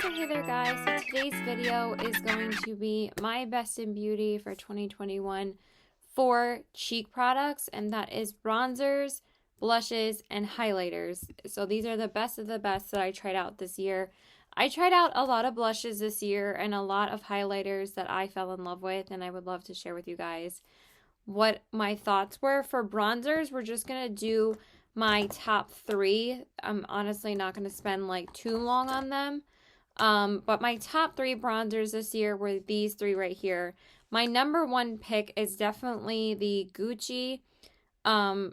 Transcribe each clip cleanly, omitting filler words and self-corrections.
So hey there guys, so today's video is going to be my best in beauty for 2021 for cheek products, and that is bronzers, blushes, and highlighters. So these are the best of the best that I tried out this year. I tried out a lot of blushes this year and a lot of highlighters that I fell in love with, and I would love to share with you guys what my thoughts were. For bronzers, we're just going to do my top three. I'm honestly not going to spend like too long on them. But my top three bronzers this year were these three right here. My number one pick is definitely the Gucci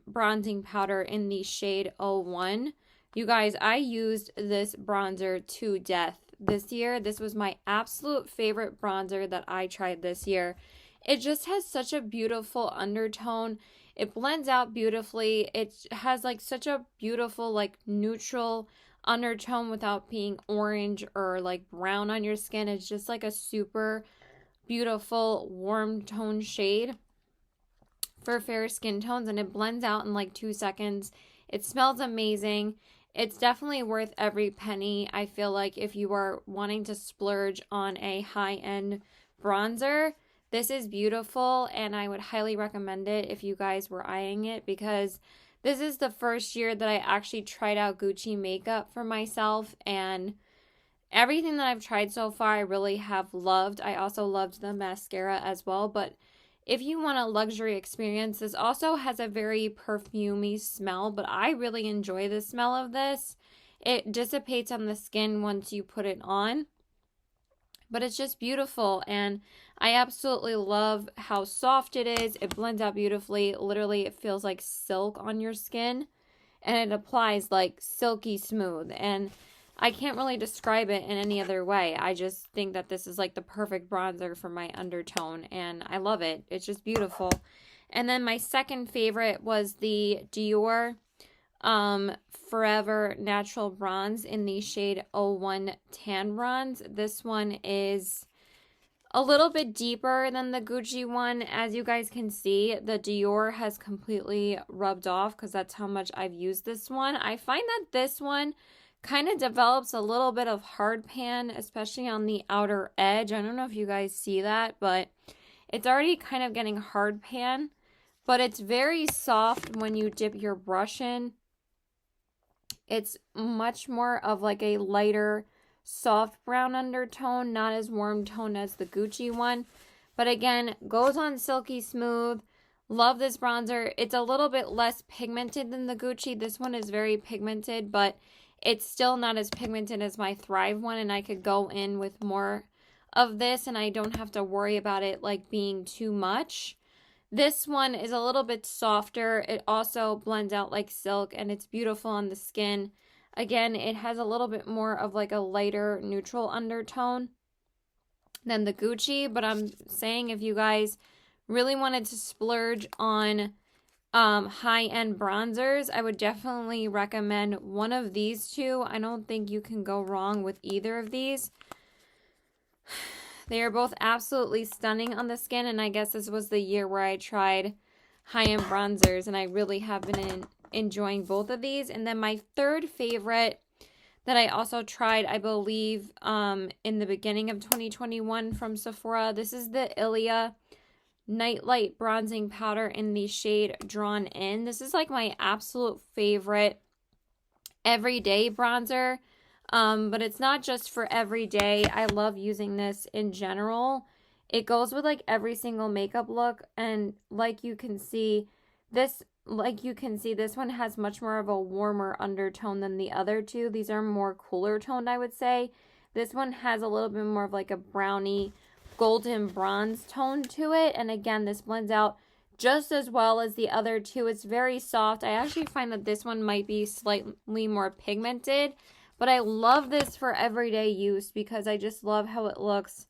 bronzing powder in the shade 01. You guys, I used this bronzer to death this year. This was my absolute favorite bronzer that I tried this year. It just has such a beautiful undertone. It blends out beautifully. It has like such a beautiful like neutral undertone without being orange or like brown on your skin. It's just like a super beautiful warm tone shade for fair skin tones, and it blends out in like 2 seconds. It smells amazing. It's definitely worth every penny. I feel like if you are wanting to splurge on a high-end bronzer, this is beautiful, and I would highly recommend it if you guys were eyeing it, because this is the first year that I actually tried out Gucci makeup for myself, and everything that I've tried so far I really have loved. I also loved the mascara as well, but if you want a luxury experience, this also has a very perfumey smell, but I really enjoy the smell of this. It dissipates on the skin once you put it on, but it's just beautiful, and I absolutely love how soft it is. It blends out beautifully. Literally, it feels like silk on your skin, and it applies like silky smooth, and I can't really describe it in any other way. I just think that this is like the perfect bronzer for my undertone, and I love it. It's just beautiful. And then my second favorite was the Dior Forever Natural Bronze in the shade 01 Tan Bronze. This one is a little bit deeper than the Gucci one. As you guys can see, the Dior has completely rubbed off because that's how much I've used this one. I find that this one kind of develops a little bit of hard pan, especially on the outer edge. I don't know if you guys see that, but it's already kind of getting hard pan, but it's very soft when you dip your brush in. It's much more of like a lighter, soft brown undertone, not as warm tone as the Gucci one, but again, goes on silky smooth. Love this bronzer. It's a little bit less pigmented than the Gucci. This one is very pigmented, but it's still not as pigmented as my Thrive one, and I could go in with more of this, and I don't have to worry about it like being too much. This one is a little bit softer. It also blends out like silk, and it's beautiful on the skin. Again, it has a little bit more of like a lighter neutral undertone than the Gucci, but I'm saying if you guys really wanted to splurge on high-end bronzers, I would definitely recommend one of these two. I don't think you can go wrong with either of these. They are both absolutely stunning on the skin, and I guess this was the year where I tried high-end bronzers, and I really have been enjoying both of these. And then my third favorite that I also tried, I believe, in the beginning of 2021 from Sephora, this is the Ilia Nightlight Bronzing Powder in the shade Drawn In. This is like my absolute favorite everyday bronzer. But it's not just for every day. I love using this in general. It goes with like every single makeup look, and like you can see, this one has much more of a warmer undertone than the other two. These are more cooler toned, I would say. This one has a little bit more of like a brownie golden bronze tone to it, and again, this blends out just as well as the other two. It's very soft. I actually find that this one might be slightly more pigmented, but I love this for everyday use because I just love how it looks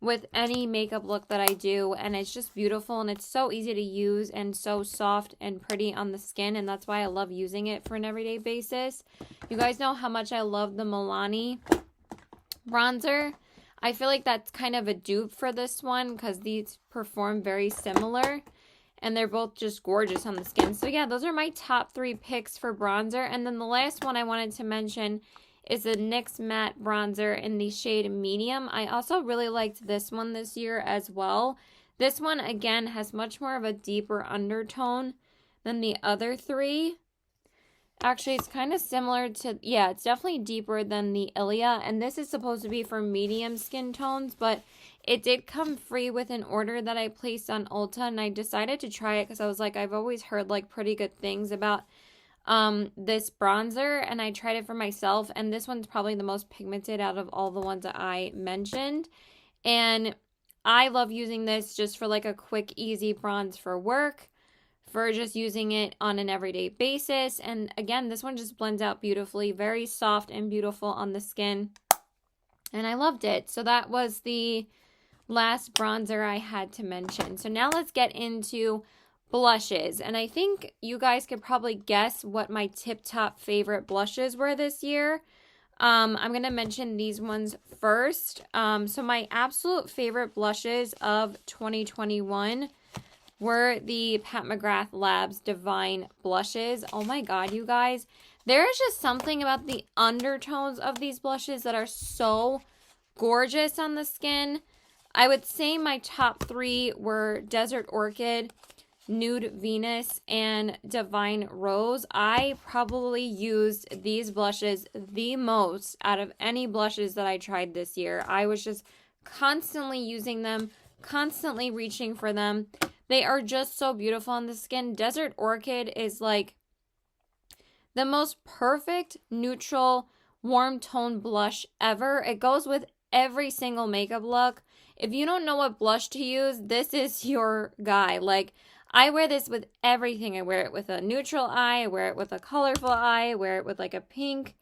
with any makeup look that I do, and it's just beautiful, and it's so easy to use and so soft and pretty on the skin, and that's why I love using it for an everyday basis. You guys know how much I love the Milani bronzer. I feel like that's kind of a dupe for this one because these perform very similar, and they're both just gorgeous on the skin. So yeah, those are my top three picks for bronzer. And then the last one I wanted to mention is the NYX Matte Bronzer in the shade Medium. I also really liked this one this year as well. This one, again, has much more of a deeper undertone than the other three. Actually, it's kind of similar to, yeah, it's definitely deeper than the Ilia. And this is supposed to be for medium skin tones, but it did come free with an order that I placed on Ulta. And I decided to try it because I was like, I've always heard like pretty good things about this bronzer. And I tried it for myself. And this one's probably the most pigmented out of all the ones that I mentioned. And I love using this just for like a quick, easy bronze for work, for just using it on an everyday basis. And again, this one just blends out beautifully, very soft and beautiful on the skin. And I loved it. So that was the last bronzer I had to mention. So now let's get into blushes. And I think you guys could probably guess what my tip-top favorite blushes were this year. I'm going to mention these ones first. So my absolute favorite blushes of 2021 were the Pat McGrath Labs Divine blushes. Oh my god, you guys. There is just something about the undertones of these blushes that are so gorgeous on the skin. I would say my top three were Desert Orchid, Nude Venus, and Divine Rose. I probably used these blushes the most out of any blushes that I tried this year. I was just constantly using them, constantly reaching for them. They are just so beautiful on the skin. Desert Orchid is like the most perfect neutral warm tone blush ever. It goes with every single makeup look. If you don't know what blush to use, this is your guy. Like, I wear this with everything. I wear it with a neutral eye. I wear it with a colorful eye. I wear it with like a pink.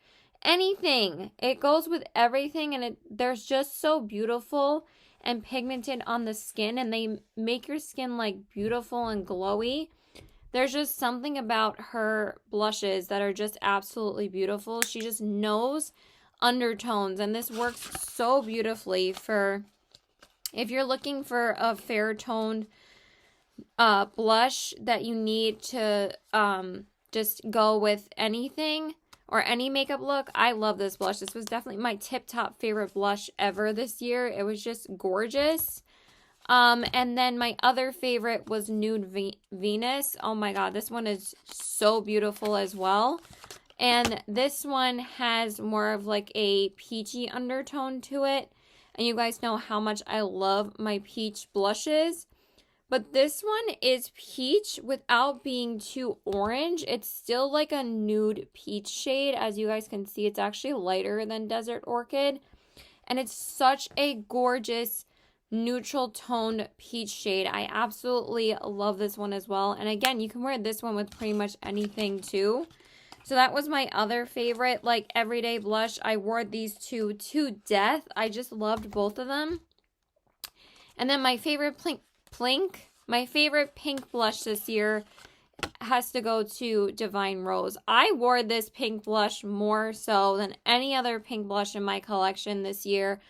Anything. It goes with everything, and they're just so beautiful and pigmented on the skin, and they make your skin like beautiful and glowy. There's just something about her blushes that are just absolutely beautiful. She just knows undertones, and this works so beautifully for if you're looking for a fair toned blush that you need to just go with anything or any makeup look. I love this blush. This was definitely my tip-top favorite blush ever this year. It was just gorgeous. And then my other favorite was Nude Venus. Oh my god, this one is so beautiful as well. And this one has more of like a peachy undertone to it. And you guys know how much I love my peach blushes. But this one is peach without being too orange. It's still like a nude peach shade. As you guys can see, it's actually lighter than Desert Orchid. And it's such a gorgeous neutral toned peach shade. I absolutely love this one as well. And again, you can wear this one with pretty much anything too. So that was my other favorite, like, everyday blush. I wore these two to death. I just loved both of them. And then my favorite my favorite pink blush this year has to go to Divine Rose. I wore this pink blush more so than any other pink blush in my collection this year.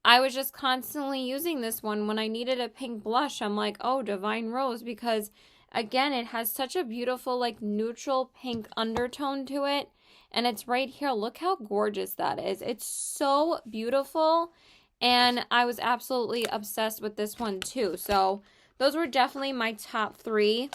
I was just constantly using this one when I needed a pink blush. I'm like, oh, Divine Rose, because again, it has such a beautiful, like, neutral pink undertone to it. And it's right here. Look how gorgeous that is. It's so beautiful. And I was absolutely obsessed with this one too. So those were definitely my top three.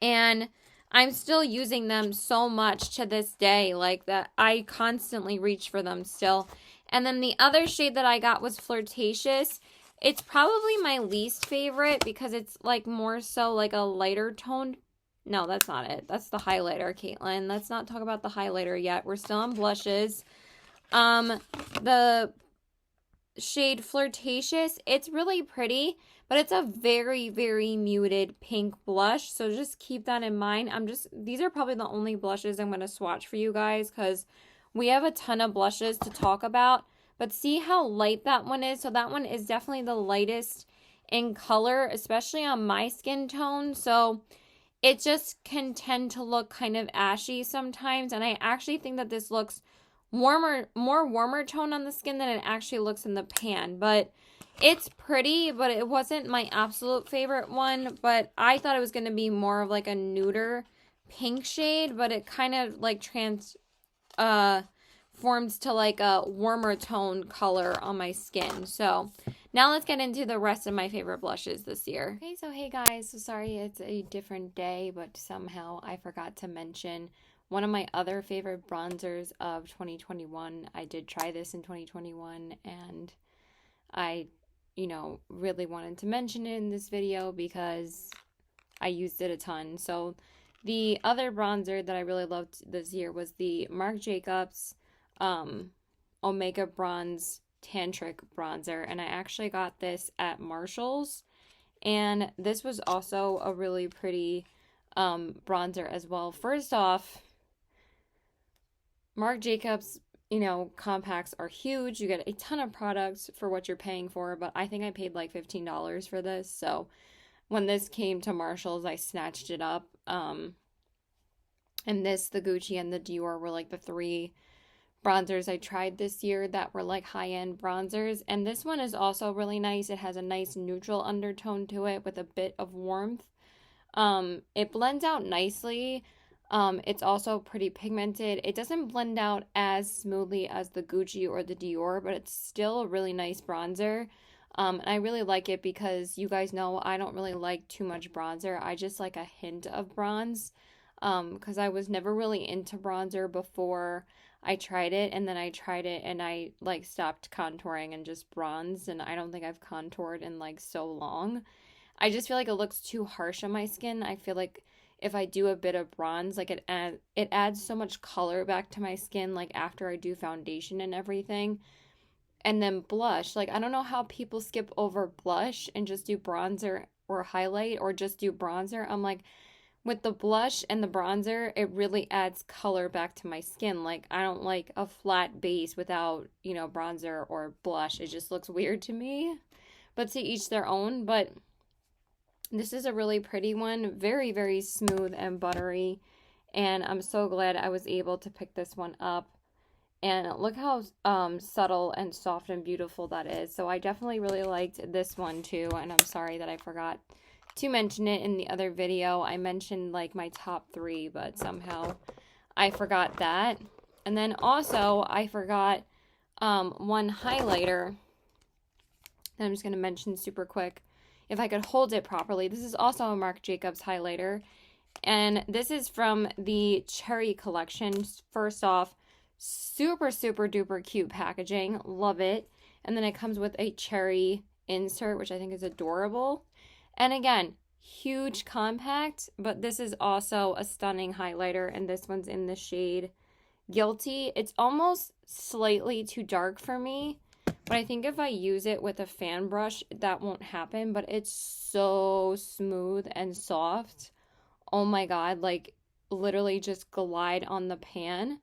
And I'm still using them so much to this day. Like, that I constantly reach for them still. And then the other shade that I got was Flirtatious. It's probably my least favorite because it's like more so like a lighter toned. No, that's not it. That's the highlighter, Caitlin. Let's not talk about the highlighter yet. We're still on blushes. The shade Flirtatious, it's really pretty, but it's a very, very muted pink blush. So just keep that in mind. These are probably the only blushes I'm going to swatch for you guys because we have a ton of blushes to talk about. But see how light that one is? So that one is definitely the lightest in color, especially on my skin tone. So it just can tend to look kind of ashy sometimes. And I actually think that this looks more warmer tone on the skin than it actually looks in the pan. But it's pretty, but it wasn't my absolute favorite one. But I thought it was going to be more of like a nuder pink shade. But it kind of like formed to like a warmer tone color on my skin. So now let's get into the rest of my favorite blushes this year. Okay, so hey guys, so sorry it's a different day, but somehow I forgot to mention one of my other favorite bronzers of 2021. I did try this in 2021 and I, really wanted to mention it in this video because I used it a ton. So the other bronzer that I really loved this year was the Marc Jacobs Omega Bronze Tantric Bronzer. And I actually got this at Marshall's. And this was also a really pretty bronzer as well. First off, Marc Jacobs, compacts are huge. You get a ton of products for what you're paying for. But I think I paid like $15 for this. So when this came to Marshall's, I snatched it up. And this, the Gucci, and the Dior were like the three bronzers I tried this year that were like high-end bronzers. And this one is also really nice. It has a nice neutral undertone to it with a bit of warmth. It blends out nicely. It's also pretty pigmented. It doesn't blend out as smoothly as the Gucci or the Dior, but it's still a really nice bronzer. And I really like it because you guys know I don't really like too much bronzer. I just like a hint of bronze. Because I was never really into bronzer before I tried it, and then I tried it and I like stopped contouring and just bronzed, and I don't think I've contoured in like so long. I just feel like it looks too harsh on my skin. I feel like if I do a bit of bronze, like it adds so much color back to my skin, like after I do foundation and everything. And then blush, like I don't know how people skip over blush and just do bronzer or highlight or just do bronzer. I'm like, with the blush and the bronzer, it really adds color back to my skin. Like, I don't like a flat base without, bronzer or blush. It just looks weird to me. But to each their own. But this is a really pretty one. Very, very smooth and buttery. And I'm so glad I was able to pick this one up. And look how subtle and soft and beautiful that is. So I definitely really liked this one too. And I'm sorry that I forgot to mention it in the other video. I mentioned like my top 3, but somehow I forgot that. And then also I forgot one highlighter that I'm just going to mention super quick if I could hold it properly. This is also a Marc Jacobs highlighter, and this is from the Cherry collection. First off, super duper cute packaging, love it. And then it comes with a cherry insert, which I think is adorable. And again, huge compact, but this is also a stunning highlighter, and this one's in the shade Guilty. It's almost slightly too dark for me, but I think if I use it with a fan brush, that won't happen, but it's so smooth and soft. Oh my god, like literally just glide on the pan.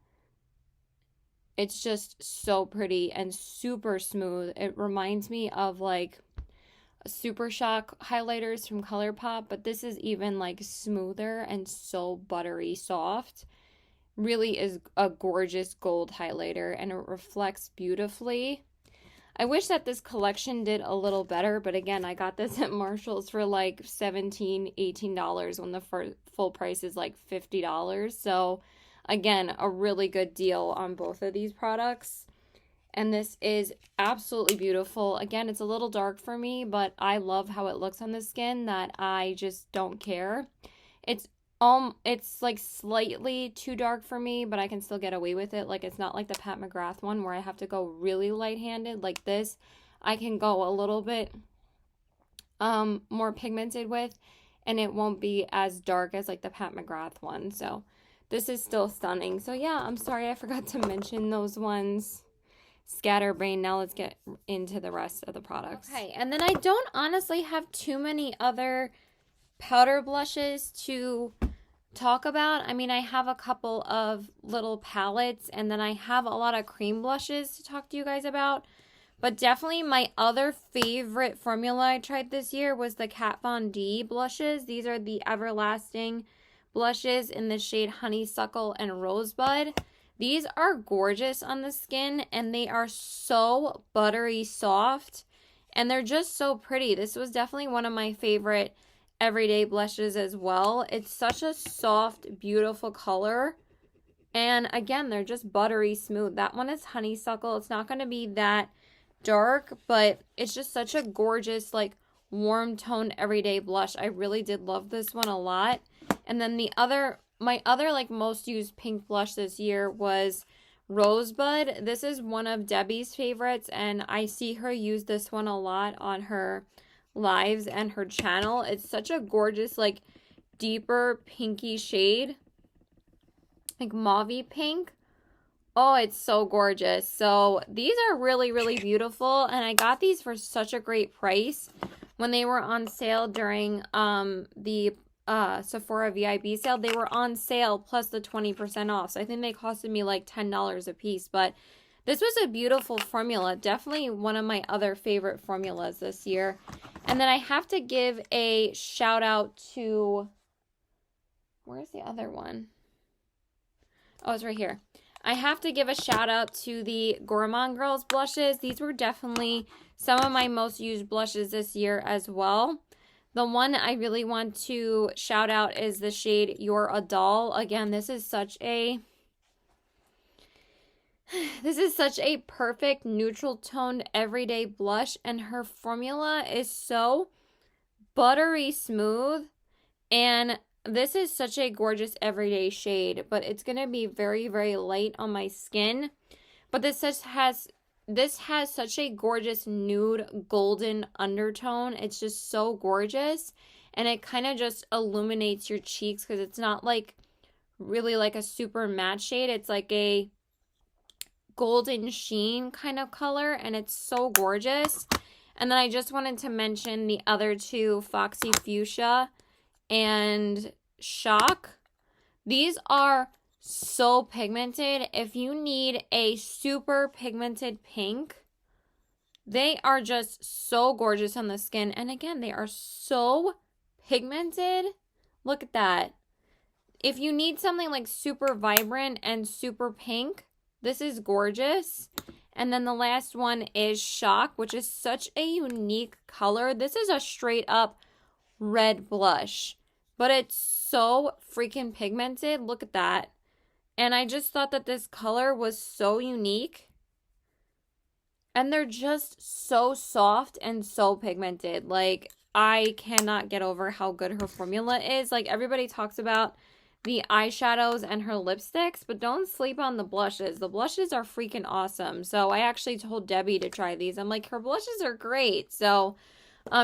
It's just so pretty and super smooth. It reminds me of like Super Shock highlighters from ColourPop, but this is even like smoother and so buttery soft. Really is a gorgeous gold highlighter, and it reflects beautifully. I wish that this collection did a little better, but again, I got this at Marshall's for like $17, $18 when the full price is like $50. So again, a really good deal on both of these products. And this is absolutely beautiful. Again, it's a little dark for me, but I love how it looks on the skin that I just don't care. It's like slightly too dark for me, but I can still get away with it. Like, it's not like the Pat McGrath one where I have to go really light-handed. Like this, I can go a little bit more pigmented with, and it won't be as dark as like the Pat McGrath one. So this is still stunning. So yeah, I'm sorry I forgot to mention those ones. Scatterbrain. Now let's get into the rest of the products. Okay, and then I don't honestly have too many other powder blushes to talk about. I mean, I have a couple of little palettes, and then I have a lot of cream blushes to talk to you guys about. But definitely my other favorite formula I tried this year was the Kat Von D blushes. These are the Everlasting blushes in the shade Honeysuckle and Rosebud. These are gorgeous on the skin, and they are so buttery soft, and they're just so pretty. This was definitely one of my favorite everyday blushes as well. It's such a soft, beautiful color. And again, they're just buttery smooth. That one is honeysuckle. It's not going to be that dark, but it's just such a gorgeous, like, warm toned everyday blush. I really did love this one a lot. And then my other like most used pink blush this year was Rosebud. This is one of Debbie's favorites, and I see her use this one a lot on her lives and her channel. It's such a gorgeous, like, deeper pinky shade, like mauvey pink. Oh, it's so gorgeous. So these are really, really beautiful, and I got these for such a great price when they were on sale during the Sephora VIB sale. They were on sale plus the 20% off. So I think they costed me like $10 a piece, but this was a beautiful formula. Definitely one of my other favorite formulas this year. And then I have to give a shout out to, where's the other one? Oh, it's right here. I have to give a shout out to the Gourmand Girls blushes. These were definitely some of my most used blushes this year as well. The one I really want to shout out is the shade You're a Doll. Again, this is such a perfect neutral toned everyday blush, and her formula is so buttery smooth, and this is such a gorgeous everyday shade, but it's going to be very, very light on my skin. But this has such a gorgeous nude golden undertone. It's just so gorgeous, and it kind of just illuminates your cheeks because it's not like really like a super matte shade. It's like a golden sheen kind of color, and it's so gorgeous. And then I just wanted to mention the other two, Foxy Fuchsia and Shock. These are so pigmented. If you need a super pigmented pink, they are just so gorgeous on the skin. And again, they are so pigmented. Look at that. If you need something like super vibrant and super pink, this is gorgeous. And then the last one is Shock, which is such a unique color. This is a straight up red blush, but it's so freaking pigmented. Look at that. And I just thought that this color was so unique. And they're just so soft and so pigmented. Like, I cannot get over how good her formula is. Like, everybody talks about the eyeshadows and her lipsticks, but don't sleep on the blushes. The blushes are freaking awesome. So I actually told Debbie to try these. I'm like, her blushes are great. So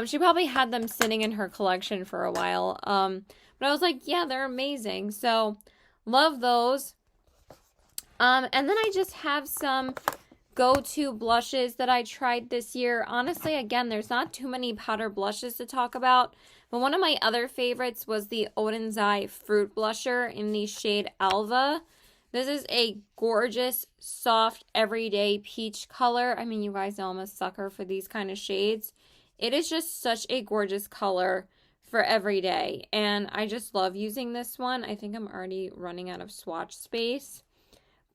she probably had them sitting in her collection for a while. But I was like, yeah, they're amazing. So love those. And then I just have some go-to blushes that I tried this year. Honestly, again, there's not too many powder blushes to talk about, but one of my other favorites was the Oden's Eye Fruit Blusher in the shade Alva. This is a gorgeous, soft, everyday peach color. I mean, you guys know I'm a sucker for these kind of shades. It is just such a gorgeous color for every day, and I just love using this one. I think I'm already running out of swatch space.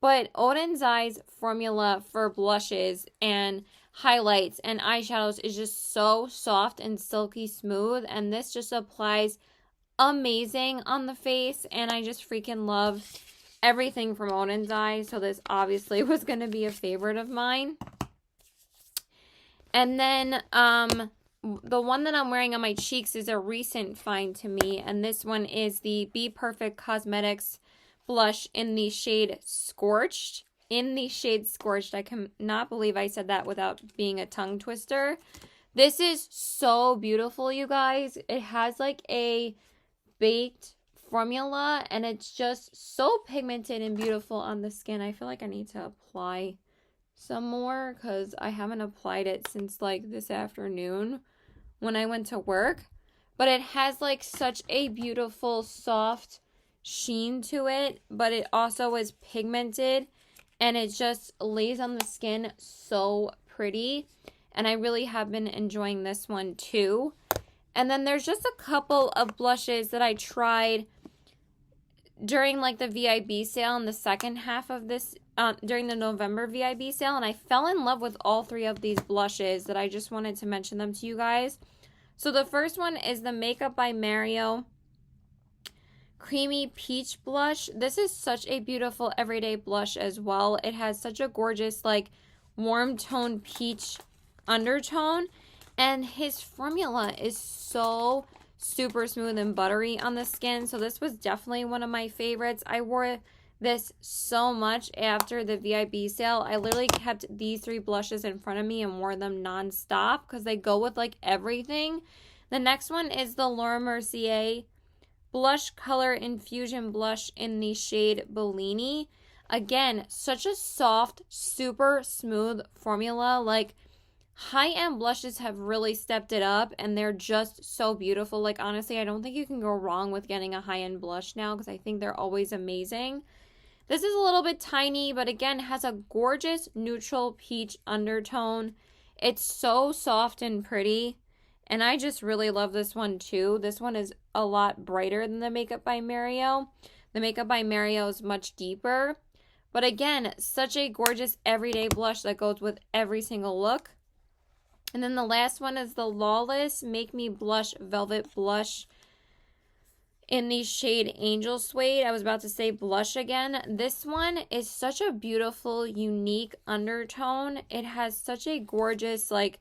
But Oden's Eye's formula for blushes and highlights and eyeshadows is just so soft and silky smooth. And this just applies amazing on the face. And I just freaking love everything from Oden's Eye. So this obviously was going to be a favorite of mine. And then the one that I'm wearing on my cheeks is a recent find to me. And this one is the Be Perfect Cosmetics blush in the shade Scorched. I cannot believe I said that without being a tongue twister. This is so beautiful, you guys. It has like a baked formula, and it's just so pigmented and beautiful on the skin. I feel like I need to apply some more because I haven't applied it since like this afternoon when I went to work. But it has like such a beautiful, soft sheen to it, but it also is pigmented, and it just lays on the skin so pretty. And I really have been enjoying this one too. And then there's just a couple of blushes that I tried during like the VIB sale in the second half of this, during the November VIB sale, and I fell in love with all three of these blushes that I just wanted to mention them to you guys. So the first one is the Makeup by Mario Creamy Peach Blush. This is such a beautiful everyday blush as well. It has such a gorgeous, like, warm tone peach undertone. And his formula is so super smooth and buttery on the skin. So this was definitely one of my favorites. I wore this so much after the VIB sale. I literally kept these 3 blushes in front of me and wore them nonstop because they go with, like, everything. The next one is the Laura Mercier Blush Color Infusion Blush in the shade Bellini. Again, such a soft, super smooth formula. Like, high-end blushes have really stepped it up, and they're just so beautiful. Like, honestly, I don't think you can go wrong with getting a high-end blush now because I think they're always amazing. This is a little bit tiny, but again, has a gorgeous neutral peach undertone. It's so soft and pretty. And I just really love this one too. This one is a lot brighter than the Makeup by Mario. The Makeup by Mario is much deeper. But again, such a gorgeous everyday blush that goes with every single look. And then the last one is the Lawless Make Me Blush Velvet Blush in the shade Angel Suede. I was about to say blush again. This one is such a beautiful, unique undertone. It has such a gorgeous, like,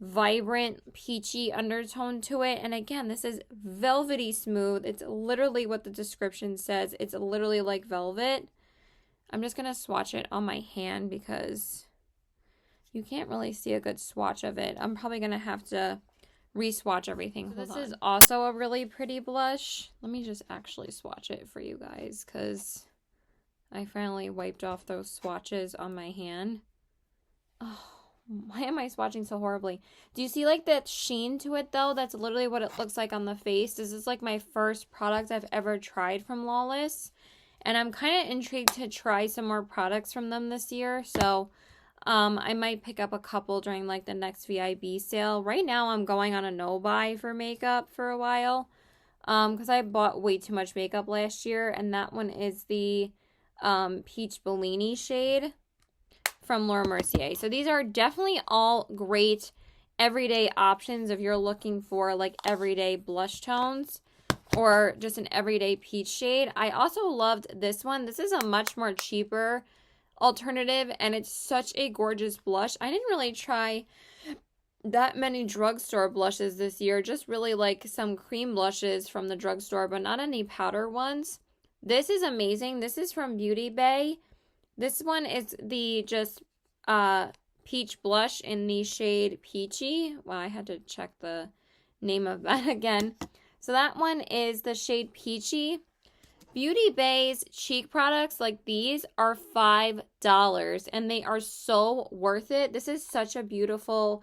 vibrant peachy undertone to it. And again, this is velvety smooth. It's literally what the description says. It's literally like velvet. I'm just gonna swatch it on my hand because you can't really see a good swatch of it. I'm probably gonna have to re-swatch everything. This is also a really pretty blush. Let me just actually swatch it for you guys because I finally wiped off those swatches on my hand. Oh, why am I swatching so horribly? Do you see, like, that sheen to it, though? That's literally what it looks like on the face. This is, like, my first product I've ever tried from Lawless. And I'm kind of intrigued to try some more products from them this year. So, I might pick up a couple during, like, the next VIB sale. Right now, I'm going on a no-buy for makeup for a while. Because I bought way too much makeup last year. And that one is the Peach Bellini shade from Laura Mercier. So these are definitely all great everyday options if you're looking for, like, everyday blush tones or just an everyday peach shade. I also loved this one. This is a much more cheaper alternative, and it's such a gorgeous blush. I didn't really try that many drugstore blushes this year, just really like some cream blushes from the drugstore, but not any powder ones. This is amazing. This is from Beauty Bay. This one is the just peach blush in the shade Peachy. Well, I had to check the name of that again. So that one is the shade Peachy. Beauty Bay's cheek products like these are $5 and they are so worth it. This is such a beautiful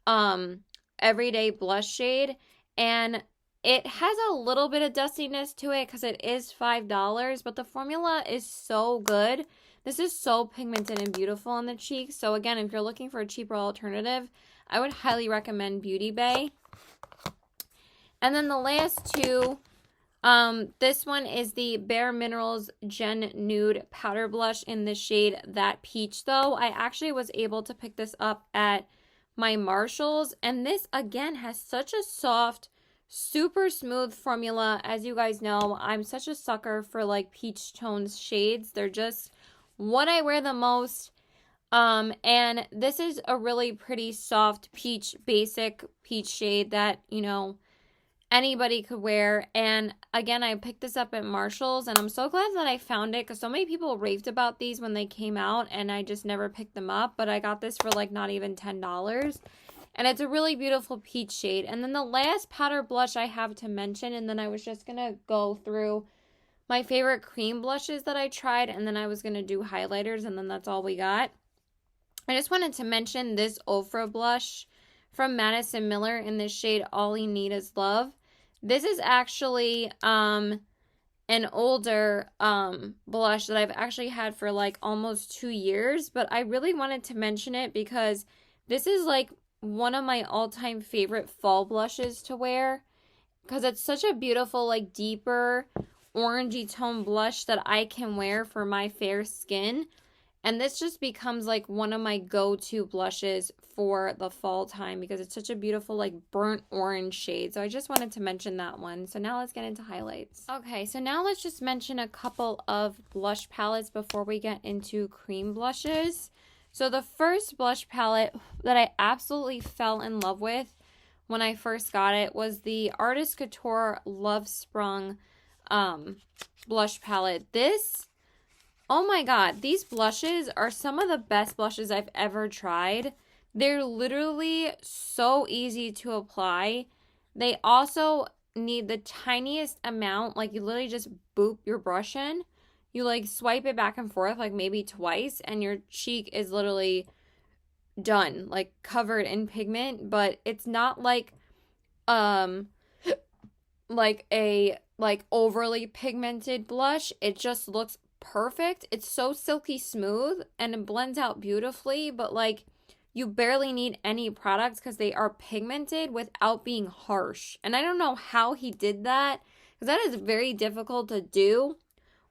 everyday blush shade, and it has a little bit of dustiness to it because it is $5, but the formula is so good. This is so pigmented and beautiful on the cheeks. So again, if you're looking for a cheaper alternative, I would highly recommend Beauty Bay. And then the last two, this one is the Bare Minerals Gen Nude Powder Blush in the shade That Peach, though. I actually was able to pick this up at my Marshalls, and this again has such a soft, super smooth formula. As you guys know, I'm such a sucker for like peach tones shades. They're just what I wear the most. And this is a really pretty soft peach, basic peach shade that, you know, anybody could wear. And again, I picked this up at Marshalls, and I'm so glad that I found it because so many people raved about these when they came out, and I just never picked them up. But I got this for like not even $10, and it's a really beautiful peach shade. And then the last powder blush I have to mention, and then I was just gonna go through my favorite cream blushes that I tried, and then I was gonna do highlighters, and then that's all we got. I just wanted to mention this Ofra blush from Madison Miller in the shade All You Need Is Love. This is actually an older blush that I've actually had for like almost 2 years, but I really wanted to mention it because this is like one of my all-time favorite fall blushes to wear because it's such a beautiful, like, deeper orangey tone blush that I can wear for my fair skin. And this just becomes like one of my go-to blushes for the fall time because it's such a beautiful like burnt orange shade. So I just wanted to mention that one. So now let's get into highlights. Okay, so now let's just mention a couple of blush palettes before we get into cream blushes. So the first blush palette that I absolutely fell in love with when I first got it was the Artist Couture Love Sprung blush palette. This, oh my god, these blushes are some of the best blushes I've ever tried. They're literally so easy to apply. They also need the tiniest amount, like you literally just boop your brush in. You like swipe it back and forth like maybe twice and your cheek is literally done, like covered in pigment, but it's not like a overly pigmented blush. It just looks perfect. It's so silky smooth and it blends out beautifully, but like you barely need any products because they are pigmented without being harsh. And I don't know how he did that because that is very difficult to do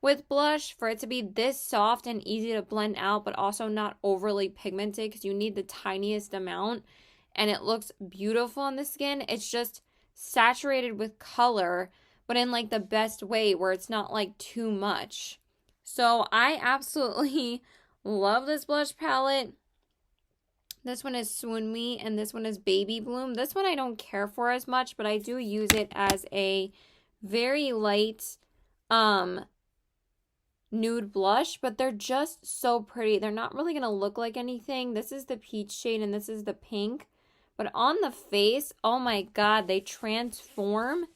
with blush, for it to be this soft and easy to blend out but also not overly pigmented because you need the tiniest amount and it looks beautiful on the skin. It's just saturated with color but in like the best way where it's not like too much. So I absolutely love this blush palette. This one is Swoon Me and this one is Baby Bloom. This one I don't care for as much, but I do use it as a very light nude blush, but they're just so pretty. They're not really gonna look like anything. This is the peach shade and this is the pink, but on the face, oh my god, they transform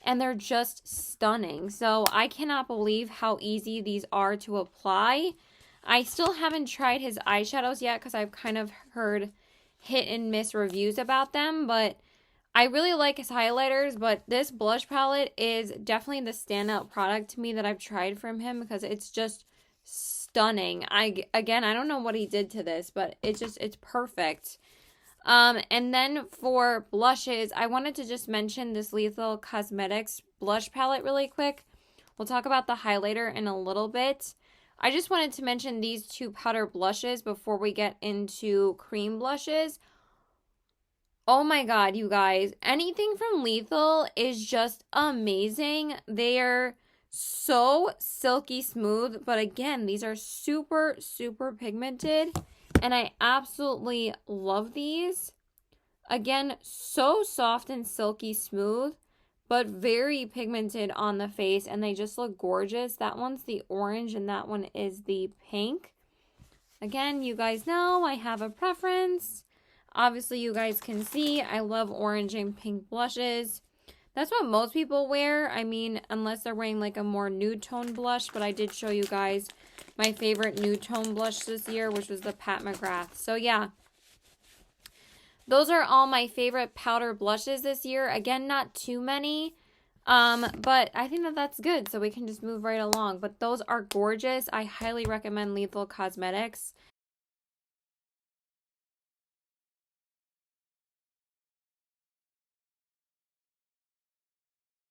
and they're just stunning. So I cannot believe how easy these are to apply. I still haven't tried his eyeshadows yet because I've kind of heard hit and miss reviews about them, but I really like his highlighters, but this blush palette is definitely the standout product to me that I've tried from him because it's just stunning. Again, I don't know what he did to this, but it's perfect. And then for blushes, I wanted to just mention this Lethal Cosmetics blush palette really quick. We'll talk about the highlighter in a little bit. I just wanted to mention these two powder blushes before we get into cream blushes. Oh my god, you guys. Anything from Lethal is just amazing. They are so silky smooth, but again, these are super, super pigmented, and I absolutely love these. Again, so soft and silky smooth, but very pigmented on the face, and they just look gorgeous. That one's the orange, and that one is the pink. Again, you guys know I have a preference. Obviously, you guys can see I love orange and pink blushes. That's what most people wear. I mean, unless they're wearing like a more nude tone blush, but I did show you guys my favorite nude tone blush this year, which was the Pat McGrath. So yeah, those are all my favorite powder blushes this year. Again, not too many, but I think that that's good, so we can just move right along. But those are gorgeous. I highly recommend Lethal Cosmetics.